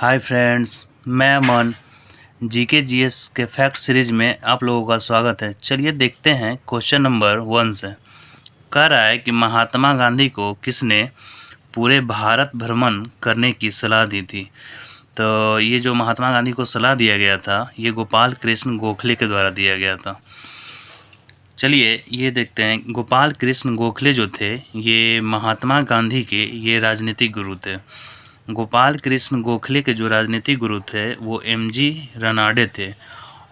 Hi friends, मैं अमन। GK GS के fact series में आप लोगों का स्वागत है। चलिए देखते हैं क्वेश्चन नंबर 1 से। कह रहा है कि महात्मा गांधी को किसने पूरे भारत भ्रमण करने की सलाह दी थी। तो ये जो महात्मा गांधी को सलाह दिया गया था, ये गोपाल कृष्ण गोखले के द्वारा दिया गया था। चलिए ये देखते हैं। गोपाल कृष्ण गोखले जो थे, ये महात्मा गांधी के ये राजनीतिक गुरु थे। गोपाल कृष्ण गोखले के जो राजनीतिक गुरु थे वो एमजी रनाडे थे।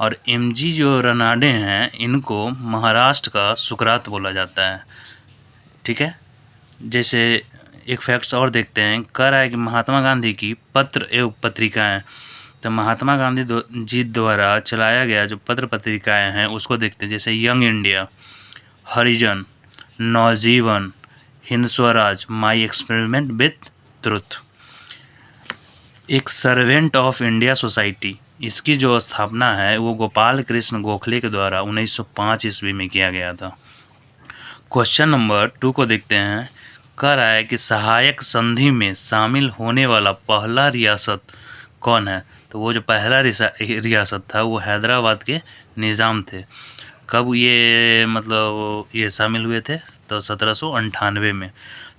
और एमजी जो रनाडे हैं, इनको महाराष्ट्र का सुकरात बोला जाता है। ठीक है। जैसे एक फैक्ट्स और देखते हैं। कह रहा है कि महात्मा गांधी की पत्र एवं पत्रिकाएं। तो महात्मा गांधी जी द्वारा चलाया गया जो पत्र पत्रिकाएं हैं उसको देखते हैं। जैसे young India, Harijan, Navjivan, Hind Swaraj, my experiment with truth. एक सर्वेंट ऑफ इंडिया सोसाइटी, इसकी जो स्थापना है वो गोपाल कृष्ण गोखले के द्वारा 1905 ईस्वी में किया गया था। क्वेश्चन नंबर 2 को देखते हैं। कह रहा है कि सहायक संधि में शामिल होने वाला पहला रियासत कौन है। तो वो जो पहला रियासत था वो हैदराबाद के निज़ाम थे। कब ये शामिल हुए थे? तो 1798 में।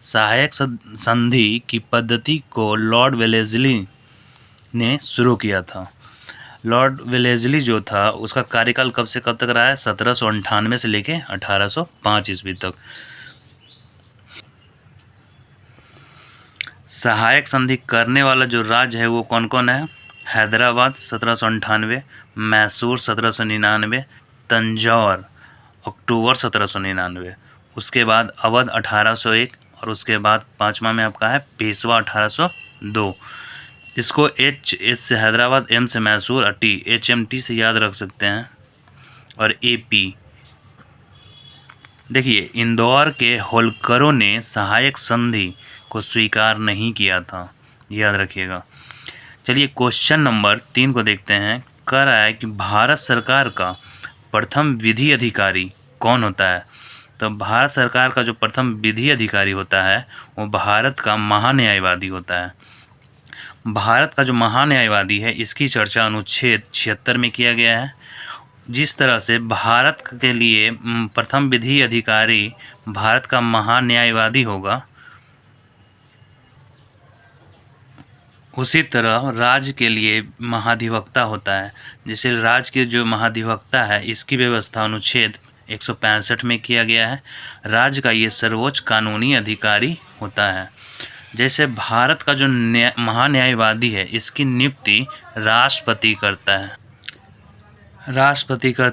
सहायक संधि की पद्धति को लॉर्ड वेलेस्ली ने शुरू किया था। लॉर्ड वेलेस्ली जो था उसका कार्यकाल कब से कब तक रहा है? 1798 से लेके 1805 ईस्वी तक। सहायक संधि करने वाला जो राज्य है वो कौन कौन है? हैदराबाद 1798, मैसूर 1799, तंजौर अक्टूबर 1799, उसके बाद अवध 1801 और उसके बाद पाँचवा में आपका है पेशवा 1802। इसको एच से हैदराबाद, एम से मैसूर और टी HMT से याद रख सकते हैं। और AP देखिए, इंदौर के होलकरों ने सहायक संधि को स्वीकार नहीं किया था, याद रखिएगा। चलिए क्वेश्चन नंबर 3 को देखते हैं। कह रहा है कि भारत सरकार का प्रथम विधि अधिकारी कौन होता है। तो भारत सरकार का जो प्रथम विधि अधिकारी होता है वो भारत का महान्यायवादी होता है। भारत का जो महान्यायवादी है इसकी चर्चा अनुच्छेद 76 में किया गया है। जिस तरह से भारत के लिए प्रथम विधि अधिकारी भारत का महान्यायवादी होगा, उसी तरह राज्य के लिए महाधिवक्ता होता है। जैसे राज्य के जो महाधिवक्ता है इसकी व्यवस्था अनुच्छेद 165 में किया गया है। राज्य का ये सर्वोच्च कानूनी अधिकारी होता है। जैसे भारत का जो महान्यायवादी है इसकी नियुक्ति राष्ट्रपति करता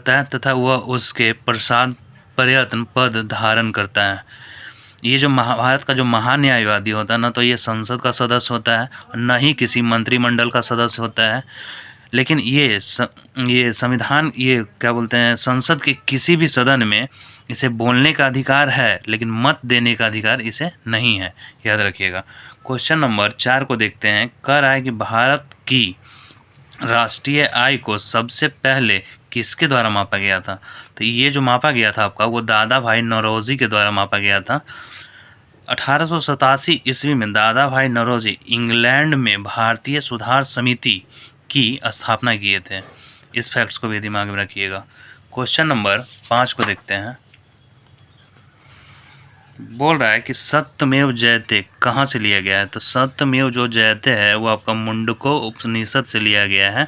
है तथा वह उसके पश्चात प्रयत्न पद धारण करता है। ये जो भारत का जो महान्यायवादी होता है ना, तो ये संसद का सदस्य होता है, न ही किसी मंत्रिमंडल का सदस्य होता है। लेकिन ये संविधान, ये क्या बोलते हैं, संसद के किसी भी सदन में इसे बोलने का अधिकार है, लेकिन मत देने का अधिकार इसे नहीं है, याद रखिएगा। क्वेश्चन नंबर 4 को देखते हैं। कह रहा है कि भारत की राष्ट्रीय आय को सबसे पहले किसके द्वारा मापा गया था। तो ये जो मापा गया था आपका वो दादा भाई नौरोजी के द्वारा मापा गया था। 1887 ईस्वी में दादा भाई नौरोजी इंग्लैंड में भारतीय सुधार समिति की स्थापना किए थे। इस फैक्ट्स को भी दिमाग में रखिएगा। क्वेश्चन नंबर 5 को देखते हैं। बोल रहा है कि सत्यमेव जयते कहाँ से लिया गया है। तो सत्यमेव जो जयते है वो आपका मुंडको उपनिषद से लिया गया है।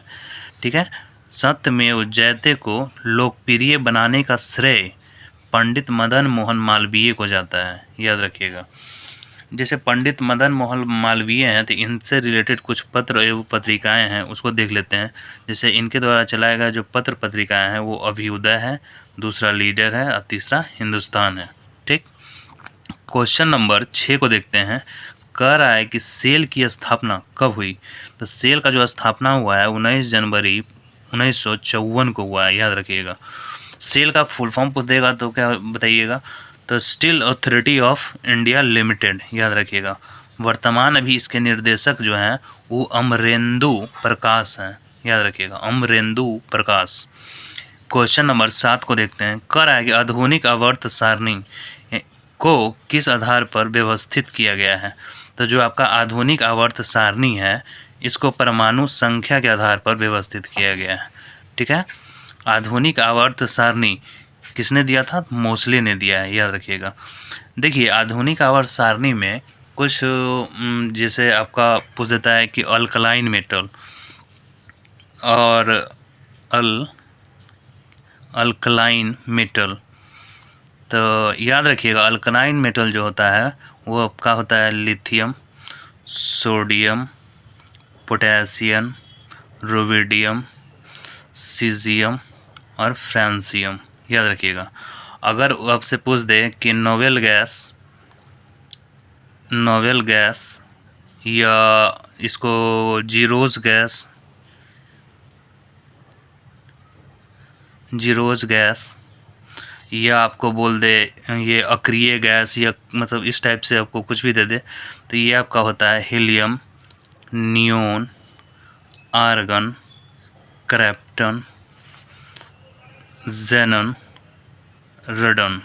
ठीक है। सत्यमेव जयते को लोकप्रिय बनाने का श्रेय पंडित मदन मोहन मालवीय को जाता है, याद रखिएगा। जैसे पंडित मदन मोहन मालवीय हैं तो इनसे रिलेटेड कुछ पत्र एवं पत्रिकाएं हैं उसको देख लेते हैं। जैसे इनके द्वारा चलाया गया जो पत्र पत्रिकाएं हैं वो अभ्युदय है, दूसरा लीडर है और तीसरा हिंदुस्तान है। ठीक। क्वेश्चन नंबर 6 को देखते हैं। कह रहा है कि सेल की स्थापना कब हुई। तो सेल का जो स्थापना हुआ है 19 जनवरी 1954 को हुआ है, याद रखिएगा। सेल का फुल फॉर्म पूछ देगा तो क्या बताइएगा। तो steel authority of India limited, याद रखिएगा। वर्तमान अभी इसके निर्देशक जो हैं वो अमरेंदु प्रकाश हैं, याद रखिएगा, अमरेंदु प्रकाश। क्वेश्चन नंबर 7 को देखते हैं। कह रहा है कि आधुनिक आवर्त सारणी को किस आधार पर व्यवस्थित किया गया है। तो जो आपका आधुनिक आवर्त सारणी है इसको परमाणु संख्या के आधार पर व्यवस्थित किया गया है। ठीक है। आधुनिक आवर्त सारणी किसने दिया था? मोसले ने दिया है, याद रखिएगा। देखिए आधुनिक आवर्त सारणी में कुछ जैसे आपका पूछ देता है कि अल्कलाइन मेटल और अल्कलाइन मेटल, तो याद रखिएगा अल्कलाइन मेटल जो होता है वो आपका होता है lithium, sodium, potassium, rubidium, caesium और फ्रांसियम, याद रखिएगा। अगर आपसे पूछ दे कि नोबेल गैस या इसको जीरोज गैस या आपको बोल दे ये अक्रिय गैस या मतलब इस टाइप से आपको कुछ भी दे दे, तो ये आपका होता है helium, neon, argon, krypton, xenon, radon.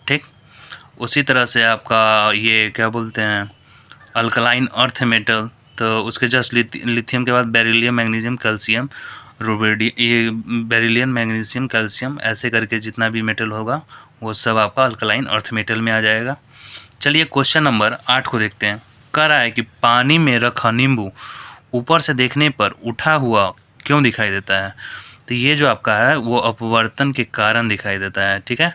ठीक। उसी तरह से आपका ये क्या बोलते हैं अल्कलाइन अर्थ मेटल, तो उसके जस्ट लिथियम के बाद बेरिलियम, मैग्नीशियम, कैल्शियम, ये बेरिलियम, मैग्नीशियम, कैल्शियम ऐसे करके जितना भी मेटल होगा वो सब आपका अल्कलाइन अर्थ मेटल में आ जाएगा। चलिए क्वेश्चन नंबर 8 को देखते हैं। कह रहा है कि पानी में रखा नींबू ऊपर से देखने पर उठा हुआ क्यों दिखाई देता है? तो ये जो आपका है वो अपवर्तन के कारण दिखाई देता है। ठीक है।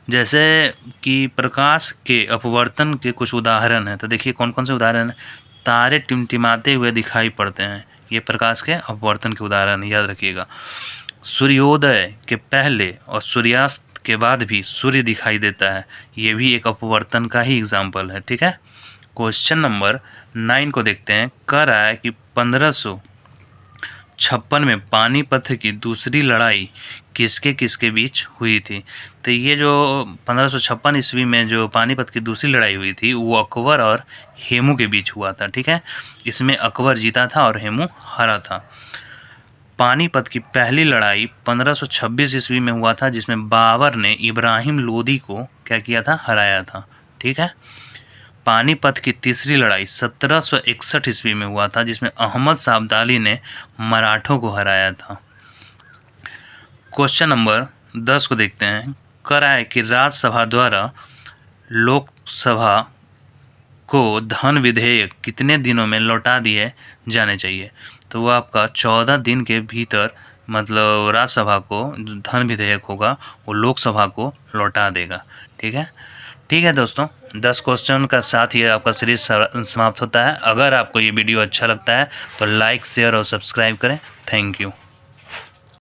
जैसे कि प्रकाश के अपवर्तन के कुछ उदाहरण हैं, तो देखिए कौन कौन से उदाहरण हैं। तारे टिमटिमाते हुए दिखाई पड़ते हैं, ये प्रकाश के अपवर्तन के उदाहरण, याद रखिएगा। सूर्योदय के पहले और सूर्यास्त के बाद भी सूर्य दिखाई देता है, ये भी एक अपवर्तन का ही एग्जाम्पल है। ठीक है। क्वेश्चन नंबर 9 को देखते हैं। कह रहा है कि 1556 में पानीपत की दूसरी लड़ाई किसके बीच हुई थी? तो ये जो 1556 ईस्वी में जो पानीपत की दूसरी लड़ाई हुई थी वो अकबर और हेमू के बीच हुआ था। ठीक है। इसमें अकबर जीता था और हेमू हारा था। पानीपत की पहली लड़ाई 1526 ईस्वी में हुआ था, जिसमें बाबर ने इब्राहिम लोदी को क्या किया था? हराया था। ठीक है। पानीपत की तीसरी लड़ाई 1761 ईस्वी में हुआ था, जिसमें अहमद शाह अब्दाली ने मराठों को हराया था। क्वेश्चन नंबर 10 को देखते हैं। कह रहा है कि राज्यसभा द्वारा लोकसभा को धन विधेयक कितने दिनों में लौटा दिए जाने चाहिए? तो वो आपका 14 दिन के भीतर मतलब राज्यसभा को धन विधेयक होगा वो लोकसभा को लौटा देगा। ठीक है। ठीक है दोस्तों, 10 क्वेश्चन का साथ ये आपका सीरीज समाप्त होता है। अगर आपको ये वीडियो अच्छा लगता है तो लाइक, शेयर और सब्सक्राइब करें। Thank you.